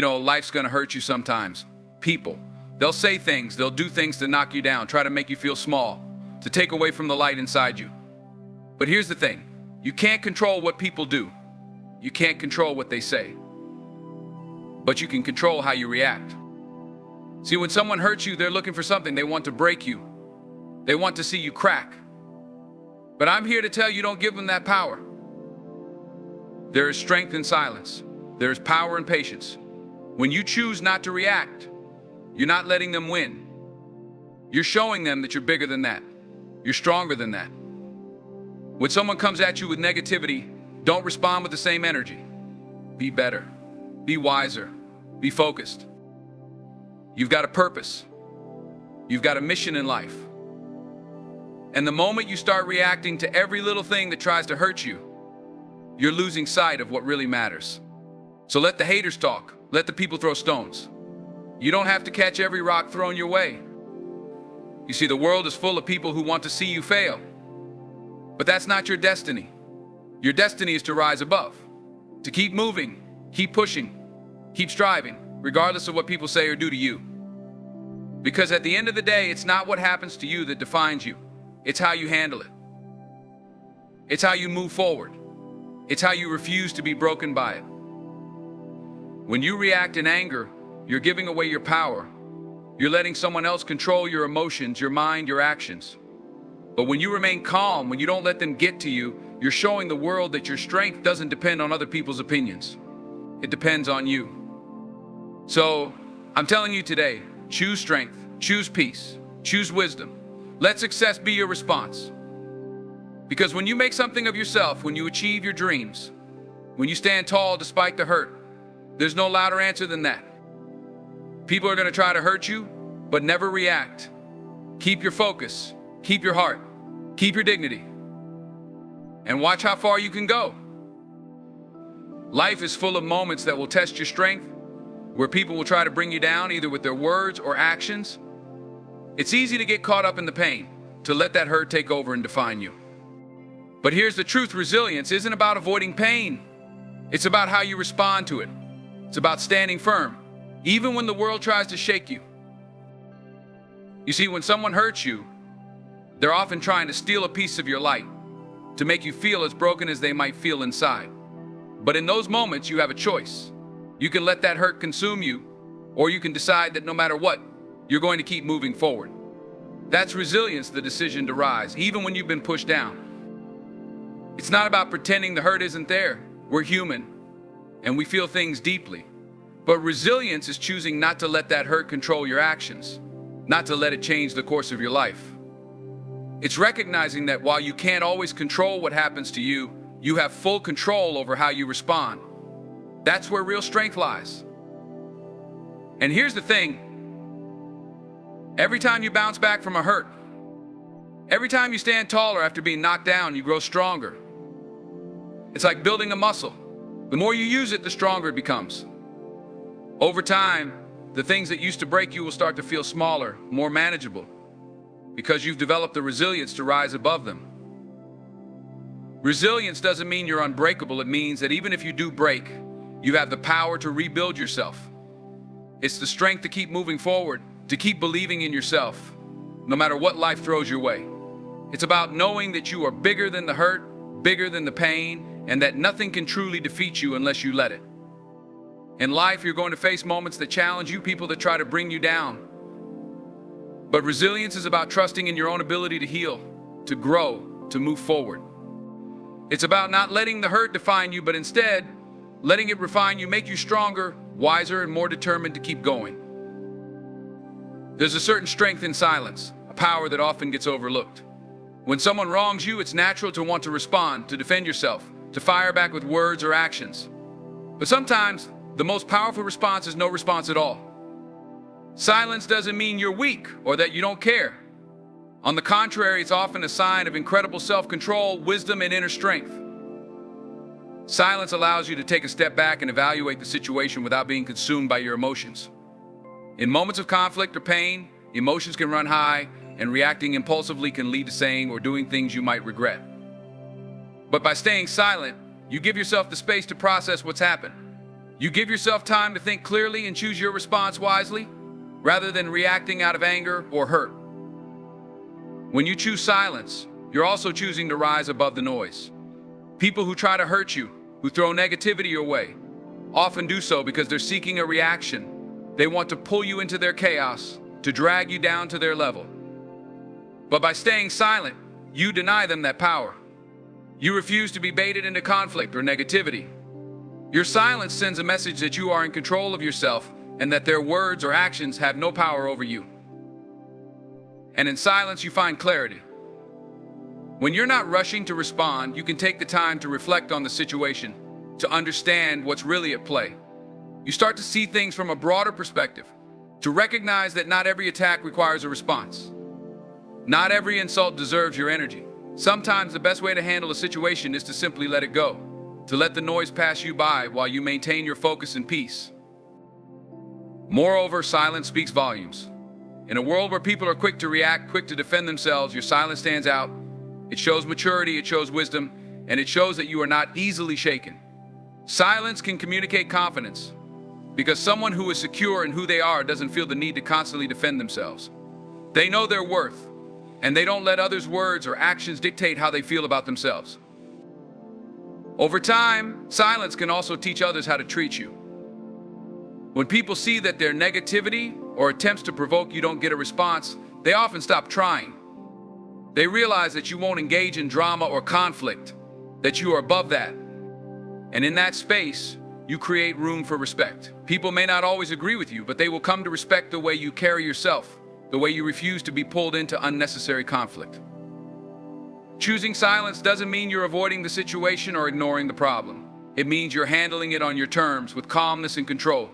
Life's gonna hurt you sometimes. People, they'll say things, they'll do things to knock you down, try to make you feel small, to take away from the light inside you. But here's the thing, you can't control what people do. You can't control what they say. But you can control how you react. See, when someone hurts you, they're looking for something. They want to break you. They want to see you crack. But I'm here to tell you, don't give them that power. There is strength in silence. There is power in patience. When you choose not to react, you're not letting them win. You're showing them that you're bigger than that. You're stronger than that. When someone comes at you with negativity, don't respond with the same energy. Be better. Be wiser. Be focused. You've got a purpose. You've got a mission in life. And the moment you start reacting to every little thing that tries to hurt you, you're losing sight of what really matters. So let the haters talk. Let the people throw stones. You don't have to catch every rock thrown your way. You see, the world is full of people who want to see you fail. But that's not your destiny. Your destiny is to rise above, to keep moving, keep pushing, keep striving, regardless of what people say or do to you. Because at the end of the day, it's not what happens to you that defines you. It's how you handle it. It's how you move forward. It's how you refuse to be broken by it. When you react in anger, you're giving away your power. You're letting someone else control your emotions, your mind, your actions. But when you remain calm, when you don't let them get to you, you're showing the world that your strength doesn't depend on other people's opinions. It depends on you. So, I'm telling you today, choose strength, choose peace, choose wisdom. Let success be your response. Because when you make something of yourself, when you achieve your dreams, when you stand tall despite the hurt, there's no louder answer than that. People are going to try to hurt you, but never react. Keep your focus, keep your heart, keep your dignity, and watch how far you can go. Life is full of moments that will test your strength, where people will try to bring you down either with their words or actions. It's easy to get caught up in the pain, to let that hurt take over and define you. But here's the truth, resilience isn't about avoiding pain. It's about how you respond to it. It's about standing firm, even when the world tries to shake you. You see, when someone hurts you, they're often trying to steal a piece of your light, to make you feel as broken as they might feel inside. But in those moments, you have a choice. You can let that hurt consume you, or you can decide that no matter what, you're going to keep moving forward. That's resilience, the decision to rise, even when you've been pushed down. It's not about pretending the hurt isn't there. We're human, and we feel things deeply. But resilience is choosing not to let that hurt control your actions, not to let it change the course of your life. It's recognizing that while you can't always control what happens to you, you have full control over how you respond. That's where real strength lies. And here's the thing. Every time you bounce back from a hurt, every time you stand taller after being knocked down, you grow stronger. It's like building a muscle. The more you use it, the stronger it becomes. Over time, the things that used to break you will start to feel smaller, more manageable, because you've developed the resilience to rise above them. Resilience doesn't mean you're unbreakable. It means that even if you do break, you have the power to rebuild yourself. It's the strength to keep moving forward, to keep believing in yourself, no matter what life throws your way. It's about knowing that you are bigger than the hurt, bigger than the pain, and that nothing can truly defeat you unless you let it. In life, you're going to face moments that challenge you, people that try to bring you down. But resilience is about trusting in your own ability to heal, to grow, to move forward. It's about not letting the hurt define you, but instead, letting it refine you, make you stronger, wiser, and more determined to keep going. There's a certain strength in silence, a power that often gets overlooked. When someone wrongs you, it's natural to want to respond, to defend yourself, to fire back with words or actions. But sometimes, the most powerful response is no response at all. Silence doesn't mean you're weak or that you don't care. On the contrary, it's often a sign of incredible self-control, wisdom, and inner strength. Silence allows you to take a step back and evaluate the situation without being consumed by your emotions. In moments of conflict or pain, emotions can run high, and reacting impulsively can lead to saying or doing things you might regret. But by staying silent, you give yourself the space to process what's happened. You give yourself time to think clearly and choose your response wisely, rather than reacting out of anger or hurt. When you choose silence, you're also choosing to rise above the noise. People who try to hurt you, who throw negativity your way, often do so because they're seeking a reaction. They want to pull you into their chaos, to drag you down to their level. But by staying silent, you deny them that power. You refuse to be baited into conflict or negativity. Your silence sends a message that you are in control of yourself and that their words or actions have no power over you. And in silence, you find clarity. When you're not rushing to respond, you can take the time to reflect on the situation, to understand what's really at play. You start to see things from a broader perspective, to recognize that not every attack requires a response. Not every insult deserves your energy. Sometimes the best way to handle a situation is to simply let it go, to let the noise pass you by while you maintain your focus and peace. Moreover, silence speaks volumes. In a world where people are quick to react, quick to defend themselves, your silence stands out. It shows maturity, it shows wisdom, and it shows that you are not easily shaken. Silence can communicate confidence, because someone who is secure in who they are doesn't feel the need to constantly defend themselves. They know their worth, and they don't let others' words or actions dictate how they feel about themselves. Over time, silence can also teach others how to treat you. When people see that their negativity or attempts to provoke you don't get a response, they often stop trying. They realize that you won't engage in drama or conflict, that you are above that. And in that space, you create room for respect. People may not always agree with you, but they will come to respect the way you carry yourself, the way you refuse to be pulled into unnecessary conflict. Choosing silence doesn't mean you're avoiding the situation or ignoring the problem. It means you're handling it on your terms with calmness and control.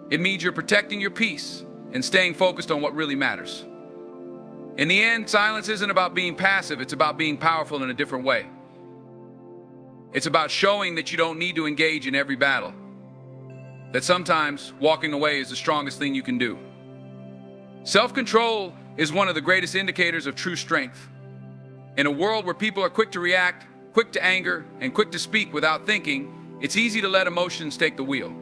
It means you're protecting your peace and staying focused on what really matters. In the end, silence isn't about being passive, it's about being powerful in a different way. It's about showing that you don't need to engage in every battle. That sometimes walking away is the strongest thing you can do. Self-control is one of the greatest indicators of true strength. In a world where people are quick to react, quick to anger, and quick to speak without thinking, it's easy to let emotions take the wheel.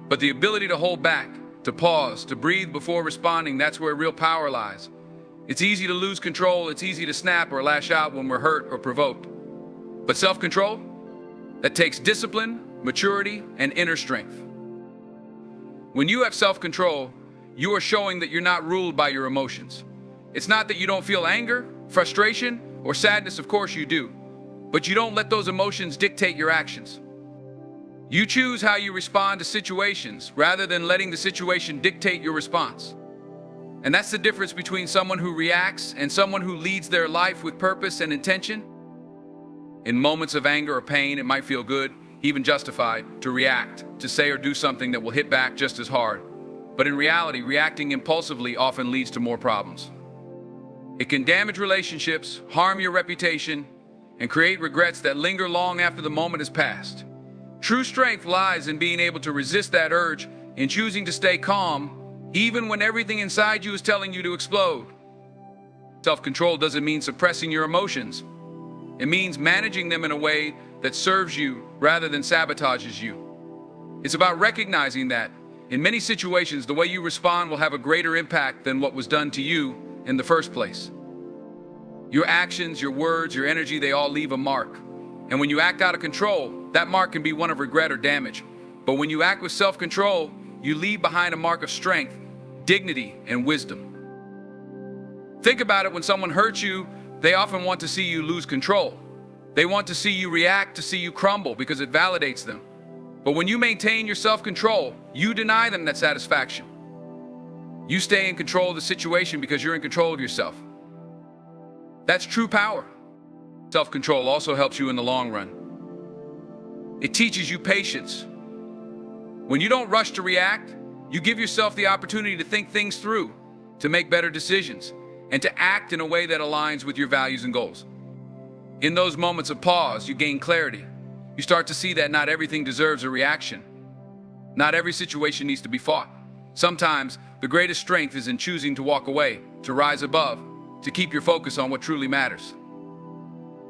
But the ability to hold back, to pause, to breathe before responding, that's where real power lies. It's easy to lose control, it's easy to snap or lash out when we're hurt or provoked. But self-control, that takes discipline, maturity, and inner strength. When you have self-control, you are showing that you're not ruled by your emotions. It's not that you don't feel anger, frustration, or sadness, of course you do, but you don't let those emotions dictate your actions. You choose how you respond to situations rather than letting the situation dictate your response. And that's the difference between someone who reacts and someone who leads their life with purpose and intention. In moments of anger or pain, it might feel good, even justified, to react, to say or do something that will hit back just as hard. But in reality, reacting impulsively often leads to more problems. It can damage relationships, harm your reputation, and create regrets that linger long after the moment has passed. True strength lies in being able to resist that urge, in choosing to stay calm, even when everything inside you is telling you to explode. Self-control doesn't mean suppressing your emotions. It means managing them in a way that serves you rather than sabotages you. It's about recognizing that, in many situations, the way you respond will have a greater impact than what was done to you in the first place. Your actions, your words, your energy, they all leave a mark. And when you act out of control, that mark can be one of regret or damage. But when you act with self-control, you leave behind a mark of strength, dignity, and wisdom. Think about it. When someone hurts you, they often want to see you lose control. They want to see you react, to see you crumble, because it validates them. But when you maintain your self-control, you deny them that satisfaction. You stay in control of the situation because you're in control of yourself. That's true power. Self-control also helps you in the long run. It teaches you patience. When you don't rush to react, you give yourself the opportunity to think things through, to make better decisions, and to act in a way that aligns with your values and goals. In those moments of pause, you gain clarity. You start to see that not everything deserves a reaction. Not every situation needs to be fought. Sometimes, the greatest strength is in choosing to walk away, to rise above, to keep your focus on what truly matters.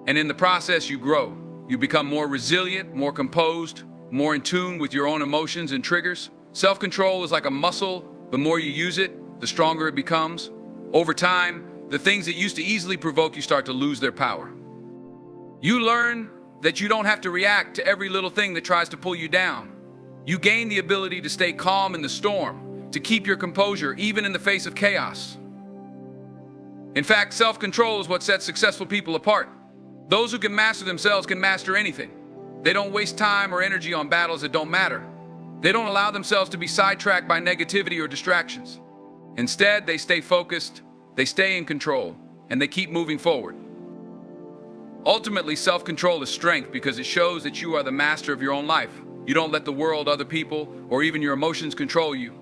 And in the process, you grow. You become more resilient, more composed, more in tune with your own emotions and triggers. Self-control is like a muscle. The more you use it, the stronger it becomes. Over time, the things that used to easily provoke you start to lose their power. You learn that you don't have to react to every little thing that tries to pull you down. You gain the ability to stay calm in the storm, to keep your composure even in the face of chaos. In fact, self-control is what sets successful people apart. Those who can master themselves can master anything. They don't waste time or energy on battles that don't matter. They don't allow themselves to be sidetracked by negativity or distractions. Instead, they stay focused, they stay in control, and they keep moving forward. Ultimately, self-control is strength because it shows that you are the master of your own life. You don't let the world, other people, or even your emotions control you.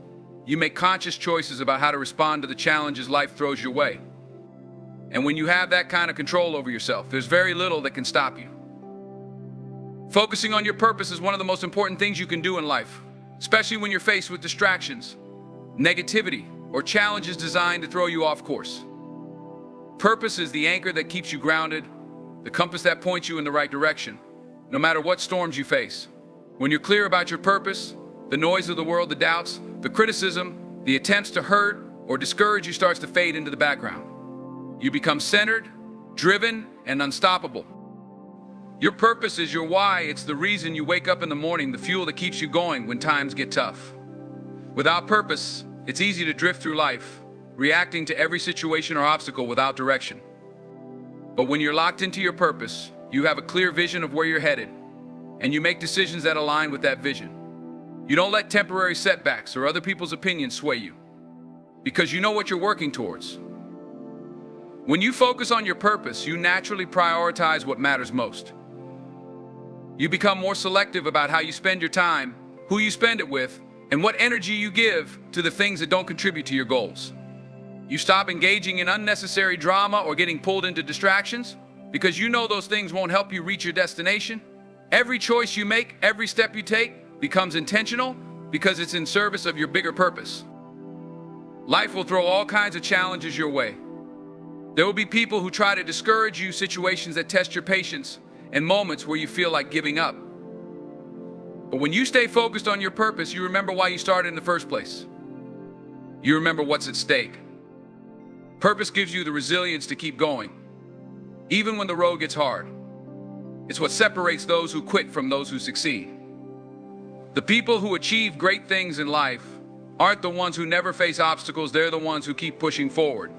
You make conscious choices about how to respond to the challenges life throws your way. And when you have that kind of control over yourself, there's very little that can stop you. Focusing on your purpose is one of the most important things you can do in life, especially when you're faced with distractions, negativity, or challenges designed to throw you off course. Purpose is the anchor that keeps you grounded, the compass that points you in the right direction, no matter what storms you face. When you're clear about your purpose, the noise of the world, the doubts, the criticism, the attempts to hurt or discourage you starts to fade into the background. You become centered, driven, and unstoppable. Your purpose is your why. It's the reason you wake up in the morning, the fuel that keeps you going when times get tough. Without purpose, it's easy to drift through life, reacting to every situation or obstacle without direction. But when you're locked into your purpose, you have a clear vision of where you're headed, and you make decisions that align with that vision. You don't let temporary setbacks or other people's opinions sway you, because you know what you're working towards. When you focus on your purpose, you naturally prioritize what matters most. You become more selective about how you spend your time, who you spend it with, and what energy you give to the things that don't contribute to your goals. You stop engaging in unnecessary drama or getting pulled into distractions because you know those things won't help you reach your destination. Every choice you make, every step you take becomes intentional because it's in service of your bigger purpose. Life will throw all kinds of challenges your way. There will be people who try to discourage you, situations that test your patience, and moments where you feel like giving up. But when you stay focused on your purpose, you remember why you started in the first place. You remember what's at stake. Purpose gives you the resilience to keep going, even when the road gets hard. It's what separates those who quit from those who succeed. The people who achieve great things in life aren't the ones who never face obstacles, they're the ones who keep pushing forward,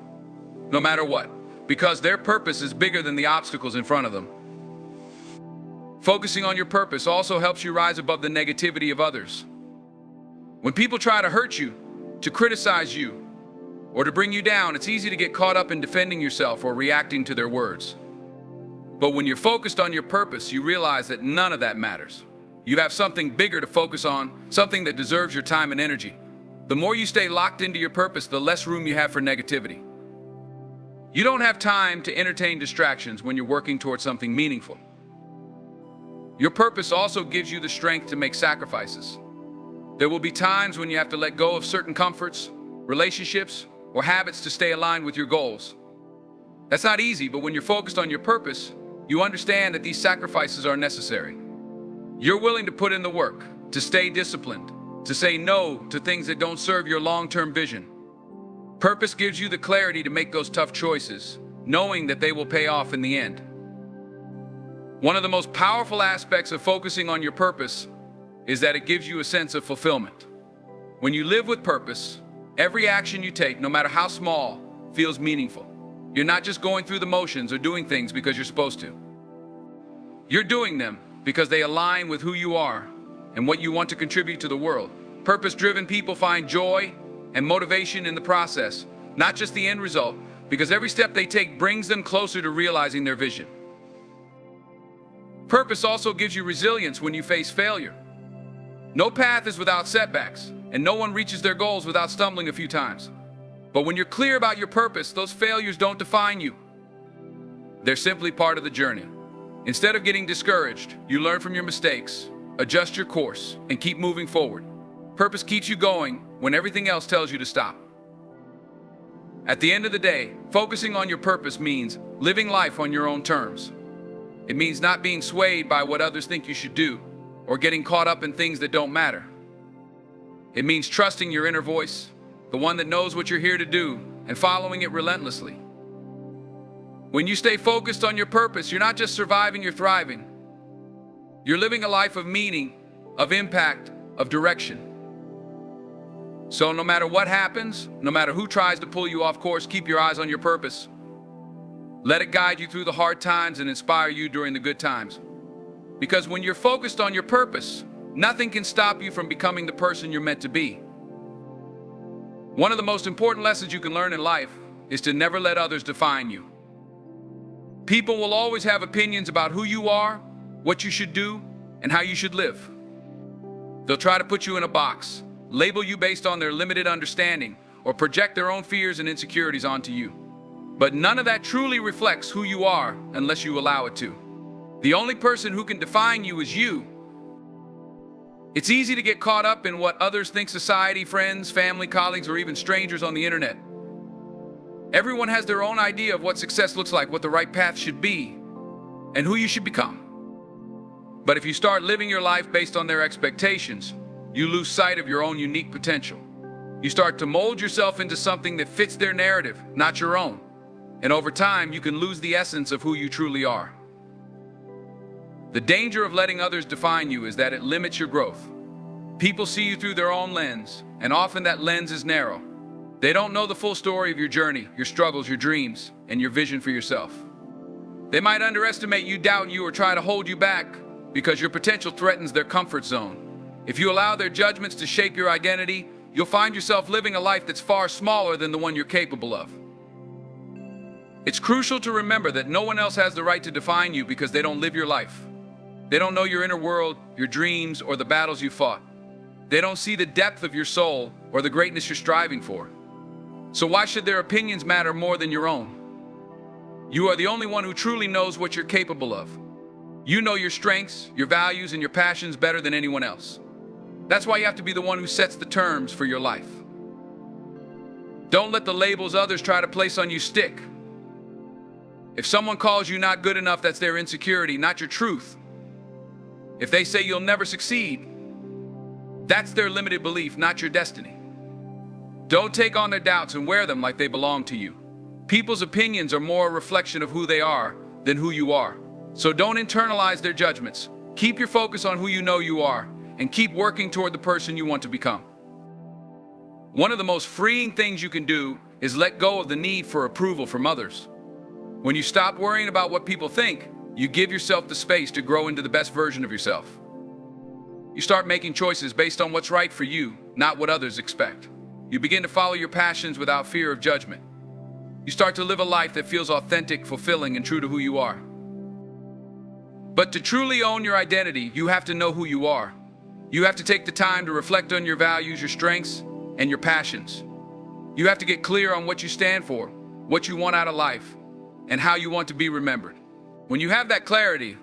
no matter what, because their purpose is bigger than the obstacles in front of them. Focusing on your purpose also helps you rise above the negativity of others. When people try to hurt you, to criticize you, or to bring you down, it's easy to get caught up in defending yourself or reacting to their words. But when you're focused on your purpose, you realize that none of that matters. You have something bigger to focus on, something that deserves your time and energy. The more you stay locked into your purpose, the less room you have for negativity. You don't have time to entertain distractions when you're working towards something meaningful. Your purpose also gives you the strength to make sacrifices. There will be times when you have to let go of certain comforts, relationships, or habits to stay aligned with your goals. That's not easy, but when you're focused on your purpose, you understand that these sacrifices are necessary. You're willing to put in the work, to stay disciplined, to say no to things that don't serve your long-term vision. Purpose gives you the clarity to make those tough choices, knowing that they will pay off in the end. One of the most powerful aspects of focusing on your purpose is that it gives you a sense of fulfillment. When you live with purpose, every action you take, no matter how small, feels meaningful. You're not just going through the motions or doing things because you're supposed to. You're doing them because they align with who you are and what you want to contribute to the world. Purpose-driven people find joy and motivation in the process, not just the end result, because every step they take brings them closer to realizing their vision. Purpose also gives you resilience when you face failure. No path is without setbacks, and no one reaches their goals without stumbling a few times. But when you're clear about your purpose, those failures don't define you. They're simply part of the journey. Instead of getting discouraged, you learn from your mistakes, adjust your course, and keep moving forward. Purpose keeps you going when everything else tells you to stop. At the end of the day, focusing on your purpose means living life on your own terms. It means not being swayed by what others think you should do, or getting caught up in things that don't matter. It means trusting your inner voice, the one that knows what you're here to do, and following it relentlessly. When you stay focused on your purpose, you're not just surviving, you're thriving. You're living a life of meaning, of impact, of direction. So no matter what happens, no matter who tries to pull you off course, keep your eyes on your purpose. Let it guide you through the hard times and inspire you during the good times. Because when you're focused on your purpose, nothing can stop you from becoming the person you're meant to be. One of the most important lessons you can learn in life is to never let others define you. People will always have opinions about who you are, what you should do, and how you should live. They'll try to put you in a box, label you based on their limited understanding, or project their own fears and insecurities onto you. But none of that truly reflects who you are unless you allow it to. The only person who can define you is you. It's easy to get caught up in what others think, society, friends, family, colleagues, or even strangers on the internet. Everyone has their own idea of what success looks like, what the right path should be, and who you should become. But if you start living your life based on their expectations, you lose sight of your own unique potential. You start to mold yourself into something that fits their narrative, not your own. And over time, you can lose the essence of who you truly are. The danger of letting others define you is that it limits your growth. People see you through their own lens, and often that lens is narrow. They don't know the full story of your journey, your struggles, your dreams, and your vision for yourself. They might underestimate you, doubt you, or try to hold you back because your potential threatens their comfort zone. If you allow their judgments to shape your identity, you'll find yourself living a life that's far smaller than the one you're capable of. It's crucial to remember that no one else has the right to define you because they don't live your life. They don't know your inner world, your dreams, or the battles you fought. They don't see the depth of your soul or the greatness you're striving for. So why should their opinions matter more than your own? You are the only one who truly knows what you're capable of. You know your strengths, your values, and your passions better than anyone else. That's why you have to be the one who sets the terms for your life. Don't let the labels others try to place on you stick. If someone calls you not good enough, that's their insecurity, not your truth. If they say you'll never succeed, that's their limited belief, not your destiny. Don't take on their doubts and wear them like they belong to you. People's opinions are more a reflection of who they are than who you are. So don't internalize their judgments. Keep your focus on who you know you are, and keep working toward the person you want to become. One of the most freeing things you can do is let go of the need for approval from others. When you stop worrying about what people think, you give yourself the space to grow into the best version of yourself. You start making choices based on what's right for you, not what others expect. You begin to follow your passions without fear of judgment. You start to live a life that feels authentic, fulfilling, and true to who you are. But to truly own your identity, you have to know who you are. You have to take the time to reflect on your values, your strengths, and your passions. You have to get clear on what you stand for, what you want out of life, and how you want to be remembered. When you have that clarity,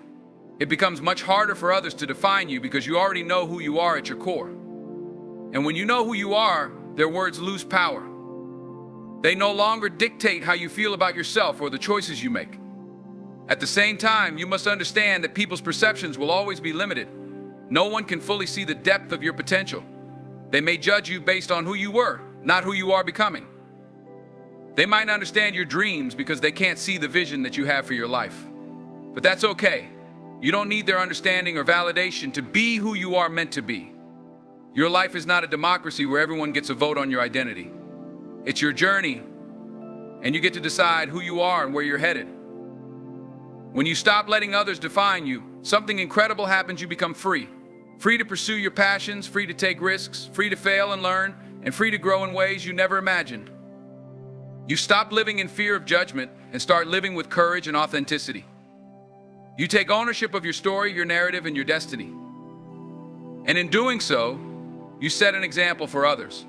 it becomes much harder for others to define you because you already know who you are at your core. And when you know who you are, their words lose power. They no longer dictate how you feel about yourself or the choices you make. At the same time, you must understand that people's perceptions will always be limited. No one can fully see the depth of your potential. They may judge you based on who you were, not who you are becoming. They might not understand your dreams because they can't see the vision that you have for your life. But that's okay. You don't need their understanding or validation to be who you are meant to be. Your life is not a democracy where everyone gets a vote on your identity. It's your journey, and you get to decide who you are and where you're headed. When you stop letting others define you, something incredible happens. You become free. Free to pursue your passions, free to take risks, free to fail and learn, and free to grow in ways you never imagined. You stop living in fear of judgment and start living with courage and authenticity. You take ownership of your story, your narrative, and your destiny. And in doing so, you set an example for others.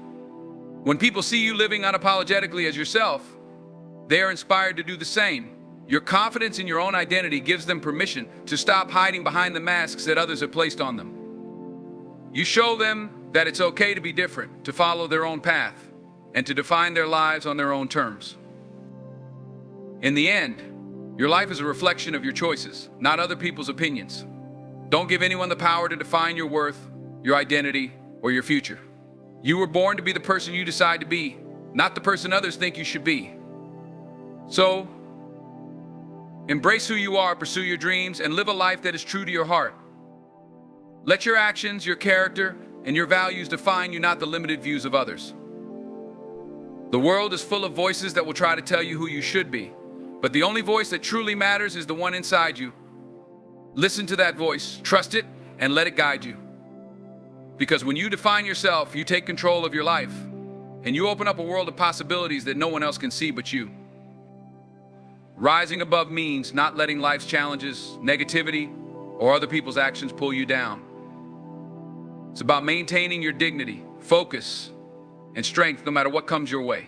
When people see you living unapologetically as yourself, they are inspired to do the same. Your confidence in your own identity gives them permission to stop hiding behind the masks that others have placed on them. You show them that it's okay to be different, to follow their own path, and to define their lives on their own terms. In the end, your life is a reflection of your choices, not other people's opinions. Don't give anyone the power to define your worth, your identity, or your future. You were born to be the person you decide to be, not the person others think you should be. So, embrace who you are, pursue your dreams, and live a life that is true to your heart. Let your actions, your character, and your values define you, not the limited views of others. The world is full of voices that will try to tell you who you should be, but the only voice that truly matters is the one inside you. Listen to that voice, trust it, and let it guide you. Because when you define yourself, you take control of your life, and you open up a world of possibilities that no one else can see but you. Rising above means not letting life's challenges, negativity, or other people's actions pull you down. It's about maintaining your dignity, focus, and strength no matter what comes your way.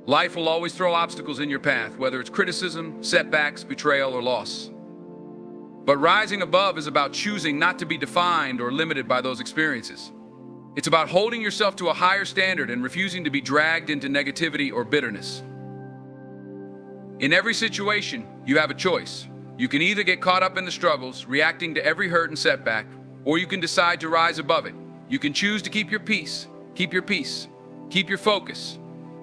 Life will always throw obstacles in your path, whether it's criticism, setbacks, betrayal, or loss. But rising above is about choosing not to be defined or limited by those experiences. It's about holding yourself to a higher standard and refusing to be dragged into negativity or bitterness. In every situation, you have a choice. You can either get caught up in the struggles, reacting to every hurt and setback, or you can decide to rise above it. You can choose to keep your peace, keep your focus,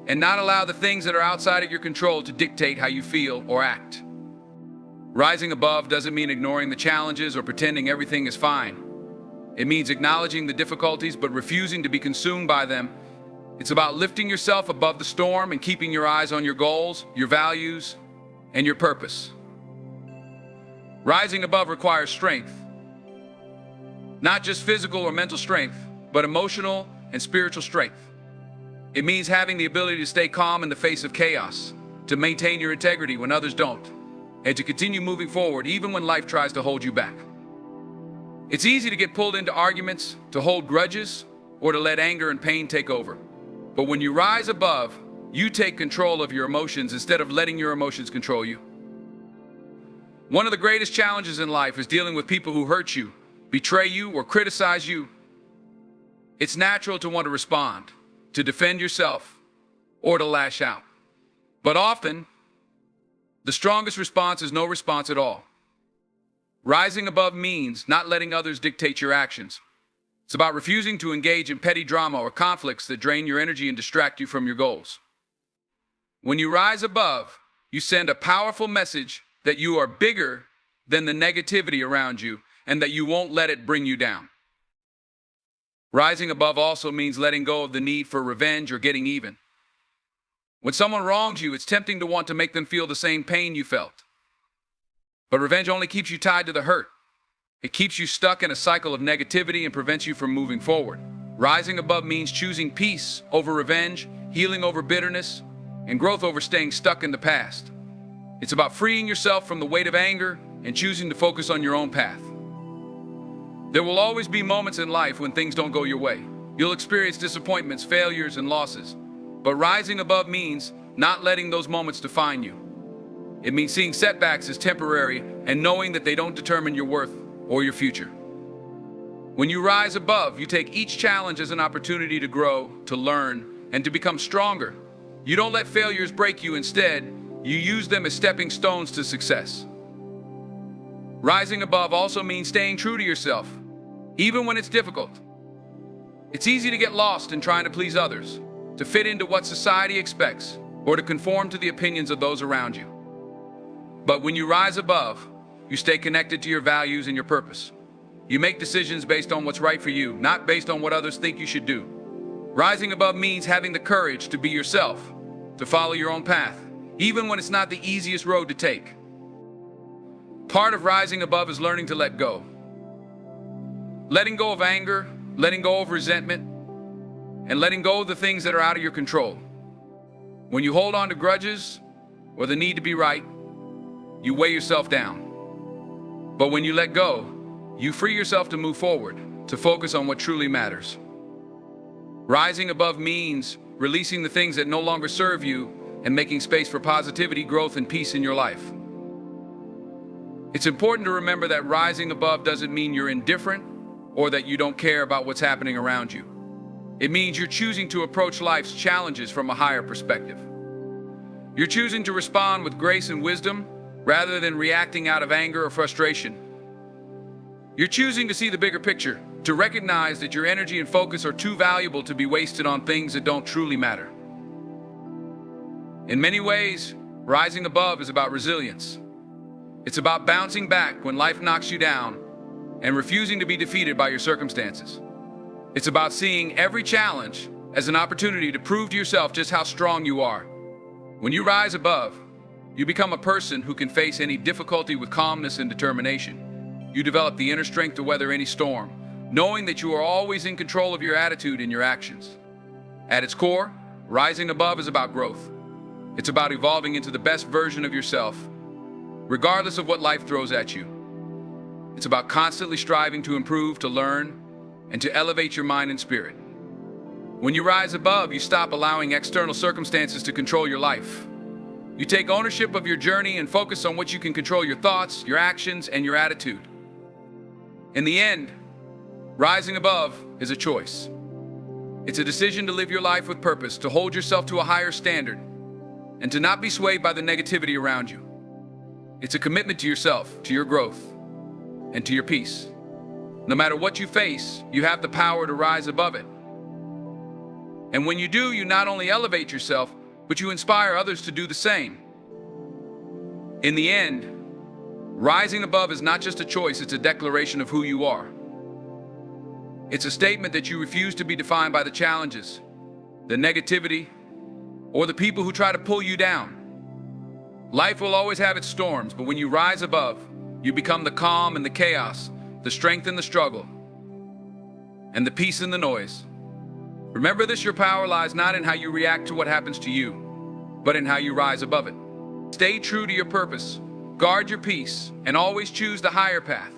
and not allow the things that are outside of your control to dictate how you feel or act. Rising above doesn't mean ignoring the challenges or pretending everything is fine. It means acknowledging the difficulties but refusing to be consumed by them. It's about lifting yourself above the storm and keeping your eyes on your goals, your values, and your purpose. Rising above requires strength. Not just physical or mental strength, but emotional and spiritual strength. It means having the ability to stay calm in the face of chaos, to maintain your integrity when others don't, and to continue moving forward even when life tries to hold you back. It's easy to get pulled into arguments, to hold grudges, or to let anger and pain take over. But when you rise above, you take control of your emotions instead of letting your emotions control you. One of the greatest challenges in life is dealing with people who hurt you, betray you, or criticize you. It's natural to want to respond, to defend yourself, or to lash out. But often, the strongest response is no response at all. Rising above means not letting others dictate your actions. It's about refusing to engage in petty drama or conflicts that drain your energy and distract you from your goals. When you rise above, you send a powerful message that you are bigger than the negativity around you and that you won't let it bring you down. Rising above also means letting go of the need for revenge or getting even. When someone wrongs you, it's tempting to want to make them feel the same pain you felt. But revenge only keeps you tied to the hurt. It keeps you stuck in a cycle of negativity and prevents you from moving forward. Rising above means choosing peace over revenge, healing over bitterness, and growth over staying stuck in the past. It's about freeing yourself from the weight of anger and choosing to focus on your own path. There will always be moments in life when things don't go your way. You'll experience disappointments, failures, and losses. But rising above means not letting those moments define you. It means seeing setbacks as temporary and knowing that they don't determine your worth or your future. When you rise above, you take each challenge as an opportunity to grow, to learn, and to become stronger. You don't let failures break you. Instead, you use them as stepping stones to success. Rising above also means staying true to yourself, even when it's difficult. It's easy to get lost in trying to please others, to fit into what society expects, or to conform to the opinions of those around you. But when you rise above, you stay connected to your values and your purpose. You make decisions based on what's right for you, not based on what others think you should do. Rising above means having the courage to be yourself, to follow your own path, even when it's not the easiest road to take. Part of rising above is learning to let go. Letting go of anger, letting go of resentment, and letting go of the things that are out of your control. When you hold on to grudges or the need to be right, you weigh yourself down. But when you let go, you free yourself to move forward, to focus on what truly matters. Rising above means releasing the things that no longer serve you and making space for positivity, growth, and peace in your life. It's important to remember that rising above doesn't mean you're indifferent or that you don't care about what's happening around you. It means you're choosing to approach life's challenges from a higher perspective. You're choosing to respond with grace and wisdom rather than reacting out of anger or frustration. You're choosing to see the bigger picture, to recognize that your energy and focus are too valuable to be wasted on things that don't truly matter. In many ways, rising above is about resilience. It's about bouncing back when life knocks you down and refusing to be defeated by your circumstances. It's about seeing every challenge as an opportunity to prove to yourself just how strong you are. When you rise above, you become a person who can face any difficulty with calmness and determination. You develop the inner strength to weather any storm, knowing that you are always in control of your attitude and your actions. At its core, rising above is about growth. It's about evolving into the best version of yourself, regardless of what life throws at you. It's about constantly striving to improve, to learn, and to elevate your mind and spirit. When you rise above, you stop allowing external circumstances to control your life. You take ownership of your journey and focus on what you can control: your thoughts, your actions, and your attitude. In the end, rising above is a choice. It's a decision to live your life with purpose, to hold yourself to a higher standard, and to not be swayed by the negativity around you. It's a commitment to yourself, to your growth, and to your peace. No matter what you face, you have the power to rise above it. And when you do, you not only elevate yourself, but you inspire others to do the same. In the end, rising above is not just a choice, it's a declaration of who you are. It's a statement that you refuse to be defined by the challenges, the negativity, or the people who try to pull you down. Life will always have its storms, but when you rise above, you become the calm in the chaos, the strength in the struggle, and the peace in the noise. Remember this: your power lies not in how you react to what happens to you, but in how you rise above it. Stay true to your purpose, guard your peace, and always choose the higher path.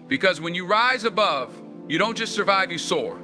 Because when you rise above, you don't just survive, you soar.